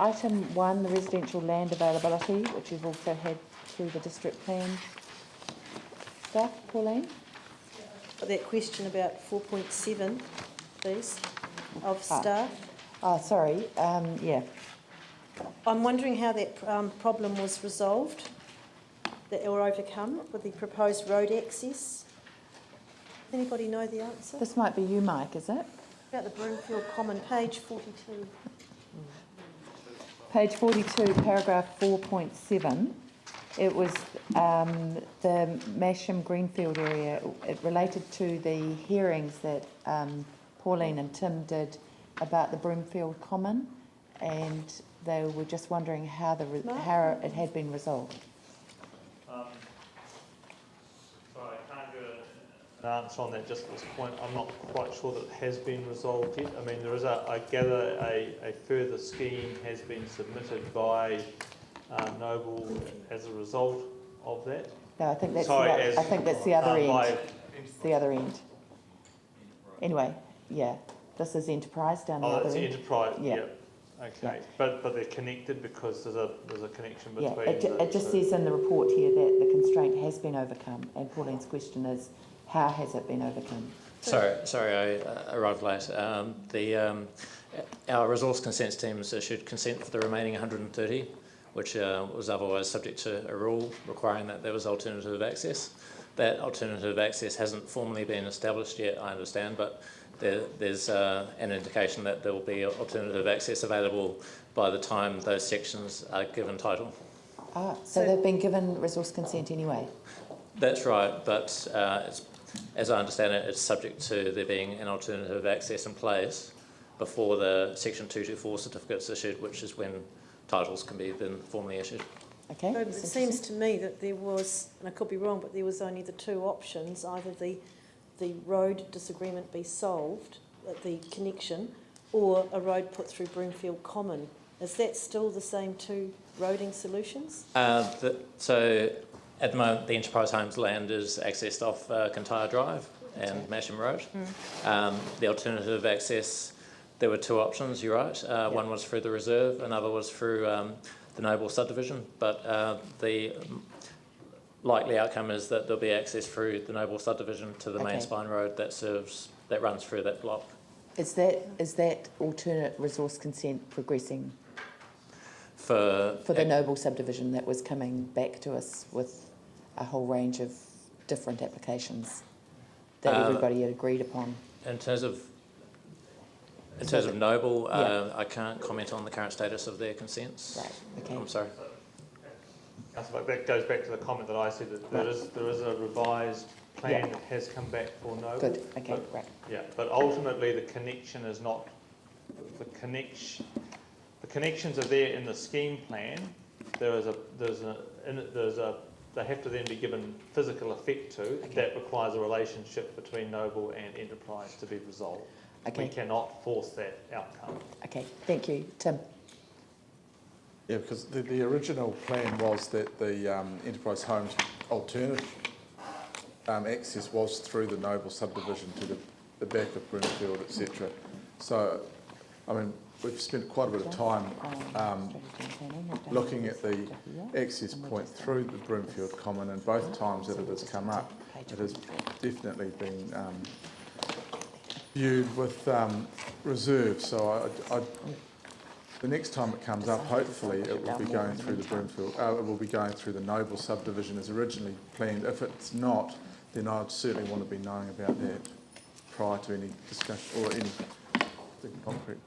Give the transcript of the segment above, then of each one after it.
Item 1, the residential land availability, which you've also had through the district plan stuff. Pauline? That question about 4.7, please, of staff. Sorry, yeah. I'm wondering how that problem was resolved or overcome with the proposed road access. Anybody know the answer? This might be you, Mike, is it? About the Broomfield Common, page 42. Page 42, paragraph 4.7. It was the Masham Greenfield area. It related to the hearings that Pauline and Tim did about the Broomfield Common, and they were just wondering how it had been resolved. Sorry, I can't give an answer on that just at this point. I'm not quite sure that it has been resolved yet. I mean, there is I gather a further scheme has been submitted by Noble as a result of that. No, I think that's the other end. It's the other end. Anyway, yeah, this is Enterprise down the other end. Oh, that's Enterprise. Yeah. Yep. Okay, yeah. But they're connected because there's a connection between. Yeah, it just says in the report here that the constraint has been overcome, and Pauline's question is, how has it been overcome? Sorry, I arrived late. Our resource consents team has issued consent for the remaining 130, which was otherwise subject to a rule requiring that there was alternative access. That alternative access hasn't formally been established yet, I understand, but there's an indication that there will be alternative access available by the time those sections are given title. So they've been given resource consent anyway? That's right, but as I understand it, it's subject to there being an alternative access in place before the Section 224 certificate's issued, which is when titles can be then formally issued. Okay. It seems to me that there was, and I could be wrong, but there was only the two options, either the road disagreement be solved, the connection, or a road put through Broomfield Common. Is that still the same two roading solutions? So at the moment, the Enterprise Homes land is accessed off Kintyre Drive and Masham Road. The alternative access, there were two options, you're right. One was through the reserve, another was through the Noble subdivision, but the likely outcome is that there'll be access through the Noble subdivision to the main spine road that runs through that block. Is that alternate resource consent progressing for the Noble subdivision that was coming back to us with a whole range of different applications that everybody had agreed upon? In terms of Noble, I can't comment on the current status of their consents. Right. Okay. I'm sorry. That goes back to the comment that I said that there is a revised plan that has come back for Noble. Good. Okay. But, right. Yeah, but ultimately the connection is not the connection. The connections are there in the scheme plan. They have to then be given physical effect to. Okay. That requires a relationship between Noble and Enterprise to be resolved. Okay. We cannot force that outcome. Okay. Thank you, Tim. Yeah, because the original plan was that the Enterprise Homes alternative access was through the Noble subdivision to the back of Broomfield, etc. So, I mean, we've spent quite a bit of time looking at the access point through the Broomfield Common, and both times that it has come up, it has definitely been viewed with reserve. So the next time it comes up, hopefully it will be going through the Broomfield, it will be going through the Noble subdivision as originally planned. If it's not, then I'd certainly want to be knowing about that prior to any discussion or anything concrete.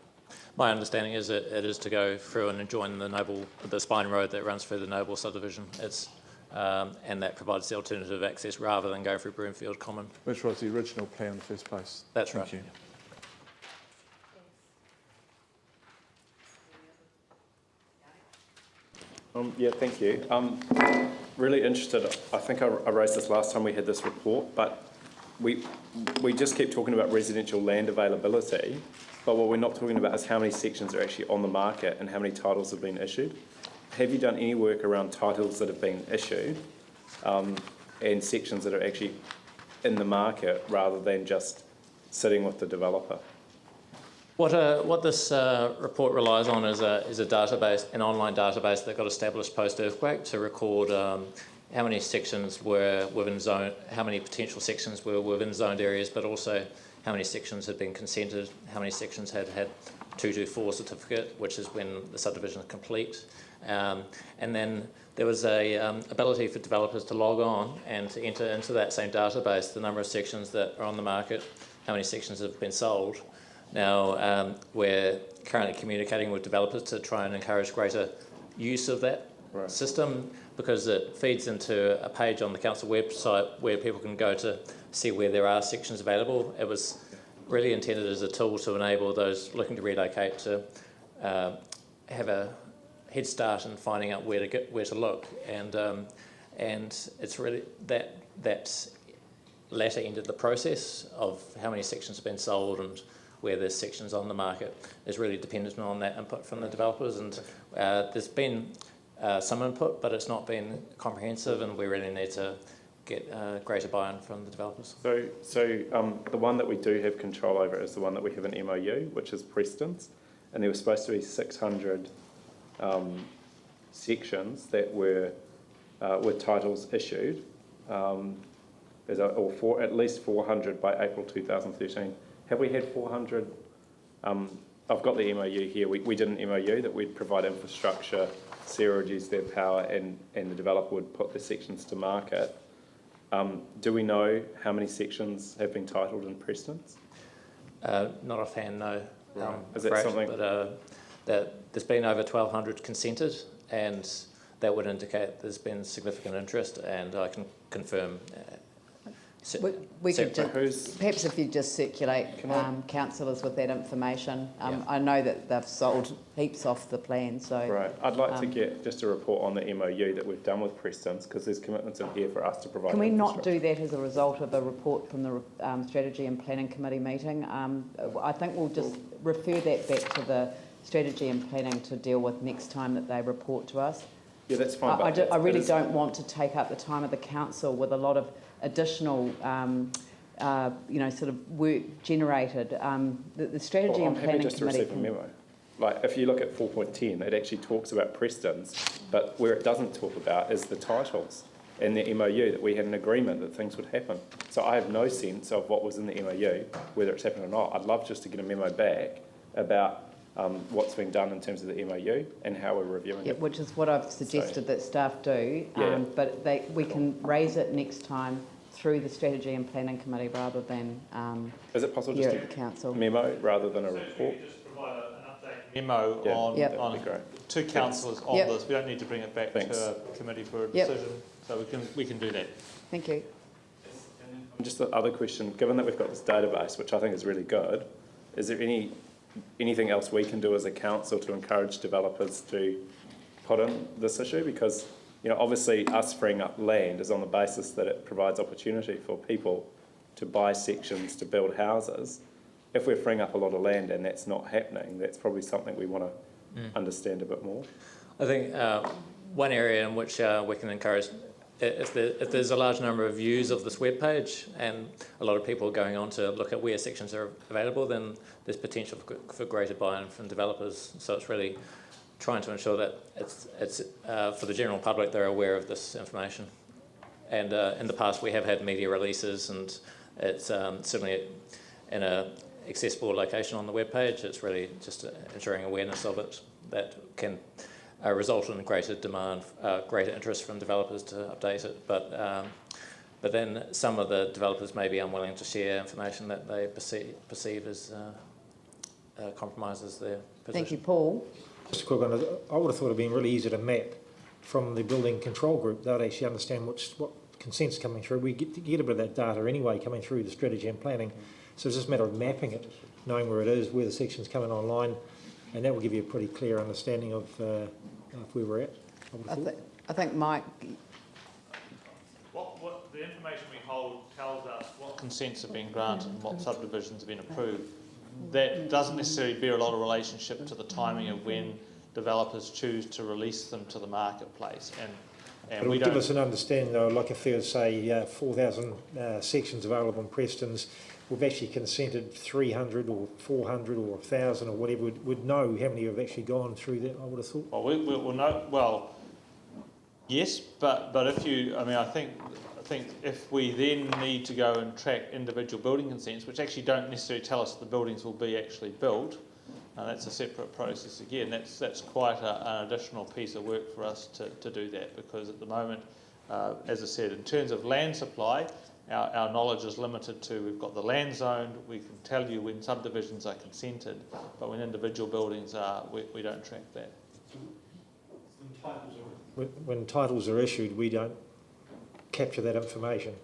My understanding is that it is to go through and join the spine road that runs through the Noble subdivision. And that provides the alternative access rather than go through Broomfield Common. Which was the original plan in the first place. That's right. Thank you. Yeah, thank you. Really interested. I think I raised this last time we had this report, but we just keep talking about residential land availability, but what we're not talking about is how many sections are actually on the market and how many titles have been issued. Have you done any work around titles that have been issued and sections that are actually in the market rather than just sitting with the developer? What this report relies on is a database, an online database that got established post-earthquake to record how many sections were within zone, how many potential sections were within zoned areas, but also how many sections had been consented, how many sections had 224 certificate, which is when the subdivision is complete. And then there was a ability for developers to log on and to enter into that same database the number of sections that are on the market, how many sections have been sold. Now, we're currently communicating with developers to try and encourage greater use of that system, because it feeds into a page on the council website where people can go to see where there are sections available. It was really intended as a tool to enable those looking to relocate to have a head start in finding out where to look, and it's really that latter end of the process of how many sections have been sold and where there's sections on the market is really dependent on that input from the developers, and there's been some input, but it's not been comprehensive, and we really need to get greater buy-in from the developers. So the one that we do have control over is the one that we have an MOU, which is Preston's, and there were supposed to be 600 sections that were with titles issued, or at least 400 by April 2013. Have we had 400? I've got the MOU here. We did an MOU that we'd provide infrastructure, Sarah would use their power, and the developer would put the sections to market. Do we know how many sections have been titled in Preston's? Not offhand, no. Right. Is that something? But there's been over 1,200 consented, and that would indicate there's been significant interest, and I can confirm. We could perhaps if you just circulate councillors with that information. I know that they've sold heaps off the plan, so... Right. I'd like to get just a report on the MOU that we've done with Preston's, because there's commitments in here for us to provide. Can we not do that as a result of a report from the Strategy and Planning Committee meeting? I think we'll just refer that back to the Strategy and Planning to deal with next time that they report to us. Yeah, that's fine. I really don't want to take up the time of the council with a lot of additional, sort of work generated. The Strategy and Planning Committee... I'm happy just to receive a memo. Like, if you look at 4.10, it actually talks about Preston's, but where it doesn't talk about is the titles and the MOU, that we had an agreement that things would happen. So I have no sense of what was in the MOU, whether it's happened or not. I'd love just to get a memo back about what's being done in terms of the MOU and how we're reviewing it. Which is what I've suggested that staff do, but we can raise it next time through the Strategy and Planning Committee rather than is it possible here just at the council. Memo rather than a report? Just provide an update memo on to councillors on this. We don't need to bring it back to a committee for a decision, so we can do that. Thank you. Just the other question, given that we've got this database, which I think is really good, is there anything else we can do as a council to encourage developers to put in this issue? Because, obviously us freeing up land is on the basis that it provides opportunity for people to buy sections to build houses. If we're freeing up a lot of land and that's not happening, that's probably something we want to understand a bit more. I think one area in which we can encourage, if there's a large number of views of this webpage and a lot of people are going on to look at where sections are available, then there's potential for greater buy-in from developers. So it's really trying to ensure that it's for the general public, they're aware of this information. And in the past we have had media releases, and it's certainly in a accessible location on the webpage. It's really just ensuring awareness of it that can result in greater demand, greater interest from developers to update it. But then some of the developers may be unwilling to share information that they perceive as compromises their position. Thank you, Paul. Just a quick one. I would have thought it'd been really easy to map from the building control group. They'd actually understand what consent's coming through. We get a bit of that data anyway coming through the strategy and planning. So it's just a matter of mapping it, knowing where it is, where the section's coming online, and that will give you a pretty clear understanding of where we're at. I think Mike... What the information we hold tells us what consents have been granted and what subdivisions have been approved. That doesn't necessarily bear a lot of relationship to the timing of when developers choose to release them to the marketplace. And but it would give us an understanding, though, like if there's, say, 4,000 sections available in Preston's, we've actually consented 300 or 400 or 1,000 or whatever, would know how many have actually gone through that, I would have thought. Well, we'll know, well, yes, but if you, I mean, I think if we then need to go and track individual building consents, which actually don't necessarily tell us the buildings will be actually built, that's a separate process again. That's quite an additional piece of work for us to do that, because at the moment, as I said, in terms of land supply, our knowledge is limited to, we've got the land zoned, we can tell you when subdivisions are consented, but when individual buildings are, we don't track that. When titles are issued, we don't capture that information.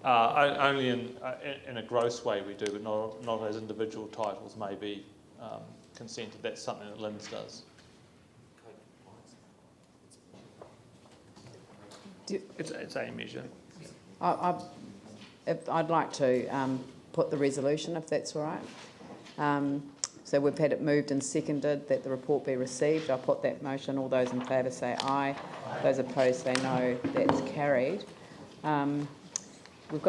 Only in a gross way we do, but not as individual titles may be consented. That's something that LINZ does. It's a measure. I'd like to put the resolution, if that's all right. So we've had it moved and seconded that the report be received. I'll put that motion. All those in favour say aye. Those opposed say no. That's carried.